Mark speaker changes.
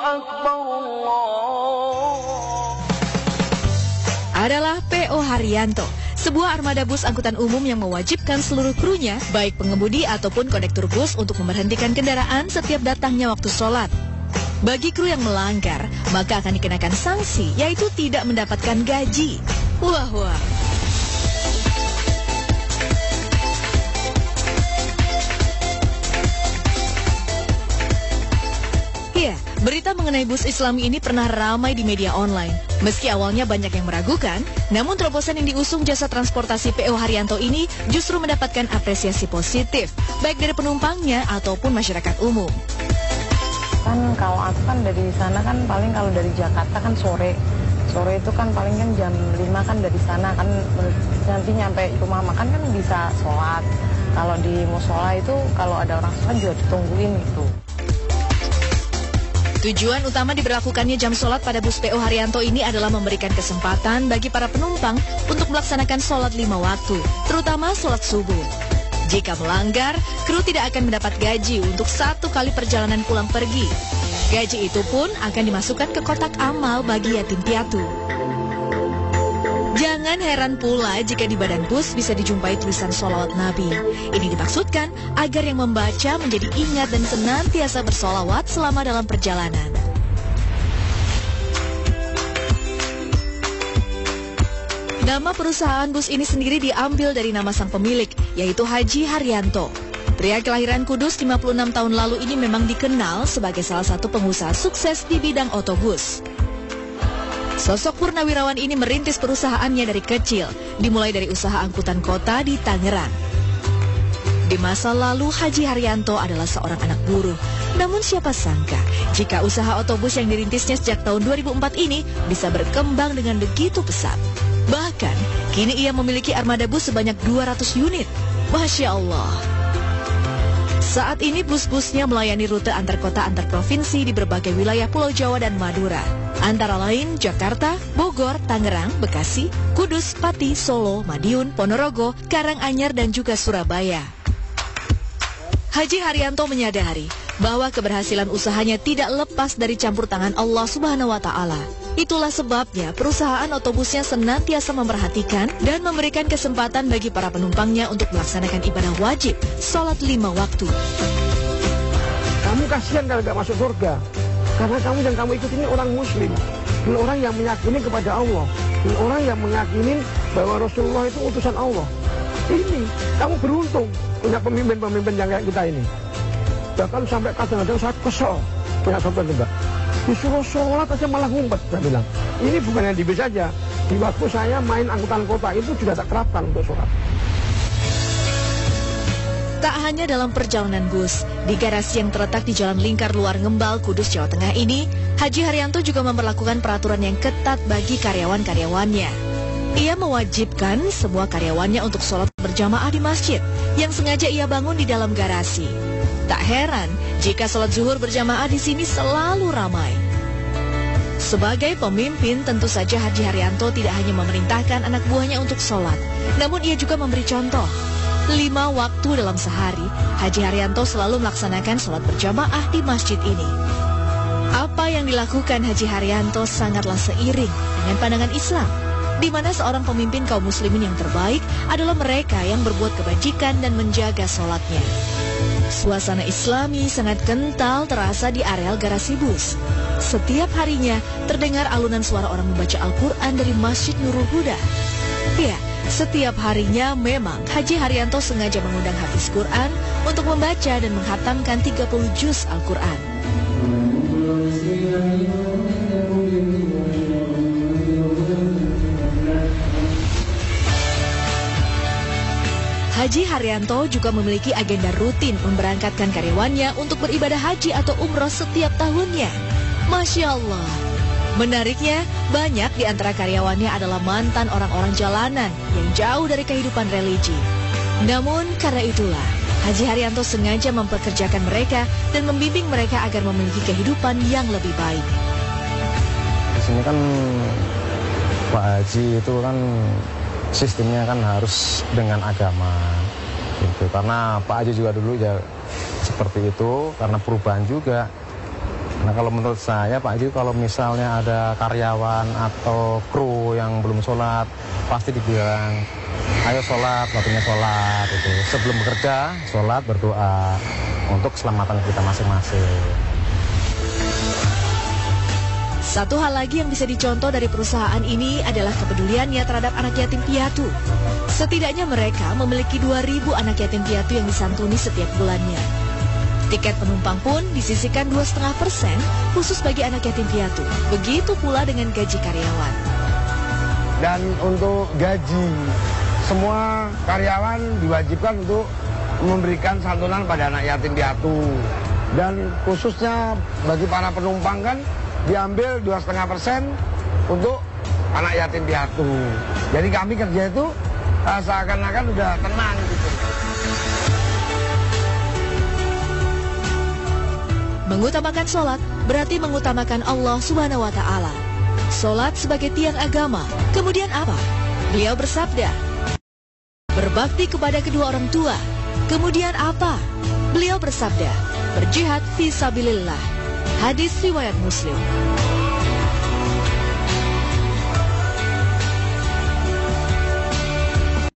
Speaker 1: Akbar,
Speaker 2: adalah P.O. Haryanto, sebuah armada bus angkutan umum yang mewajibkan seluruh krunya, baik pengemudi ataupun kondektur bus, untuk memberhentikan kendaraan setiap datangnya waktu sholat. Bagi kru yang melanggar, maka akan dikenakan sanksi, yaitu tidak mendapatkan gaji. Wah. Ya, berita mengenai bus Islami ini pernah ramai di media online. Meski awalnya banyak yang meragukan, namun terobosan yang diusung jasa transportasi P.O. Haryanto ini justru mendapatkan apresiasi positif, baik dari penumpangnya ataupun masyarakat umum.
Speaker 3: Kan kalau aku kan dari sana kan paling kalau dari Jakarta kan sore itu kan paling kan jam 5 kan dari sana kan, nanti nyampe rumah makan kan bisa sholat. Kalau di musola itu kalau ada orang sholat juga ditungguin gitu.
Speaker 2: Tujuan utama diberlakukannya jam sholat pada bus P.O. Haryanto ini adalah memberikan kesempatan bagi para penumpang untuk melaksanakan sholat 5 waktu, terutama sholat subuh. Jika melanggar, kru tidak akan mendapat gaji untuk 1 kali perjalanan pulang pergi. Gaji itu pun akan dimasukkan ke kotak amal bagi yatim piatu. Jangan heran pula jika di badan bus bisa dijumpai tulisan sholawat Nabi. Ini dimaksudkan agar yang membaca menjadi ingat dan senantiasa bersolawat selama dalam perjalanan. Nama perusahaan bus ini sendiri diambil dari nama sang pemilik, yaitu Haji Haryanto. Pria kelahiran Kudus 56 tahun lalu ini memang dikenal sebagai salah satu pengusaha sukses di bidang otobus. Sosok purnawirawan ini merintis perusahaannya dari kecil, dimulai dari usaha angkutan kota di Tangerang. Di masa lalu, Haji Haryanto adalah seorang anak buruh. Namun siapa sangka, jika usaha otobus yang dirintisnya sejak tahun 2004 ini bisa berkembang dengan begitu pesat. Bahkan, kini ia memiliki armada bus sebanyak 200 unit. Masya Allah. Saat ini bus-busnya melayani rute antar kota antar provinsi di berbagai wilayah Pulau Jawa dan Madura. Antara lain Jakarta, Bogor, Tangerang, Bekasi, Kudus, Pati, Solo, Madiun, Ponorogo, Karanganyar, dan juga Surabaya. Haji Haryanto menyadari bahwa keberhasilan usahanya tidak lepas dari campur tangan Allah Subhanahu wa Ta'ala. Itulah sebabnya perusahaan otobusnya senantiasa memperhatikan dan memberikan kesempatan bagi para penumpangnya untuk melaksanakan ibadah wajib, sholat 5 waktu.
Speaker 4: Kamu kasihan kalau gak masuk surga. Karena kamu yang kamu ikut ini orang muslim, orang yang meyakini kepada Allah, orang yang meyakini bahwa Rasulullah itu utusan Allah. Ini, kamu beruntung punya pemimpin-pemimpin yang kayak kita ini. Bahkan sampai kadang-kadang saya kesel punya sobat juga. Disuruh sholat aja malah ngumpet, saya bilang. Ini bukan yang di bis saja. Di waktu saya main angkutan kota itu juga tak terapkan untuk sholat.
Speaker 2: Tak hanya dalam perjalanan bus, di garasi yang terletak di Jalan Lingkar Luar Ngembal, Kudus, Jawa Tengah ini, Haji Haryanto juga memperlakukan peraturan yang ketat bagi karyawan-karyawannya. Ia mewajibkan semua karyawannya untuk sholat berjamaah di masjid, yang sengaja ia bangun di dalam garasi. Tak heran jika sholat zuhur berjamaah di sini selalu ramai. Sebagai pemimpin, tentu saja Haji Haryanto tidak hanya memerintahkan anak buahnya untuk sholat, namun ia juga memberi contoh. 5 waktu dalam sehari, Haji Haryanto selalu melaksanakan sholat berjamaah di masjid ini. Apa yang dilakukan Haji Haryanto sangatlah seiring dengan pandangan Islam, di mana seorang pemimpin kaum muslimin yang terbaik adalah mereka yang berbuat kebajikan dan menjaga sholatnya. Suasana Islami sangat kental terasa di areal garasi bus. Setiap harinya terdengar alunan suara orang membaca Al-Quran dari Masjid Nurul Huda. Ya, setiap harinya memang Haji Haryanto sengaja mengundang hafiz Quran untuk membaca dan menghatamkan 30 juz Al-Quran. Haji Haryanto juga memiliki agenda rutin memberangkatkan karyawannya untuk beribadah haji atau umroh setiap tahunnya. Masya Allah. Menariknya, banyak di antara karyawannya adalah mantan orang-orang jalanan yang jauh dari kehidupan religi. Namun, karena itulah, Haji Haryanto sengaja mempekerjakan mereka dan membimbing mereka agar memiliki kehidupan yang lebih baik.
Speaker 5: Di sini kan Pak Haji itu kan sistemnya kan harus dengan agama gitu. Karena Pak Haji juga dulu ya seperti itu, karena perubahan juga. Nah kalau menurut saya Pak Haji, kalau misalnya ada karyawan atau kru yang belum sholat, pasti dibilang, ayo sholat, waktunya sholat. Itu. Sebelum bekerja, sholat, berdoa untuk keselamatan kita masing-masing.
Speaker 2: Satu hal lagi yang bisa dicontoh dari perusahaan ini adalah kepeduliannya terhadap anak yatim piatu. Setidaknya mereka memiliki 2.000 anak yatim piatu yang disantuni setiap bulannya. Tiket penumpang pun disisihkan 2,5% khusus bagi anak yatim piatu. Begitu pula dengan gaji karyawan.
Speaker 4: Dan untuk gaji, semua karyawan diwajibkan untuk memberikan santunan pada anak yatim piatu. Dan khususnya bagi para penumpang kan diambil 2,5% untuk anak yatim piatu. Jadi kami kerja itu seakan-akan udah tenang gitu.
Speaker 2: Mengutamakan sholat berarti mengutamakan Allah Subhanahu wa Ta'ala. Sholat sebagai tiang agama. Kemudian apa? Beliau bersabda, berbakti kepada kedua orang tua. Kemudian apa? Beliau bersabda, berjihad fi sabilillah. Hadis riwayat Muslim.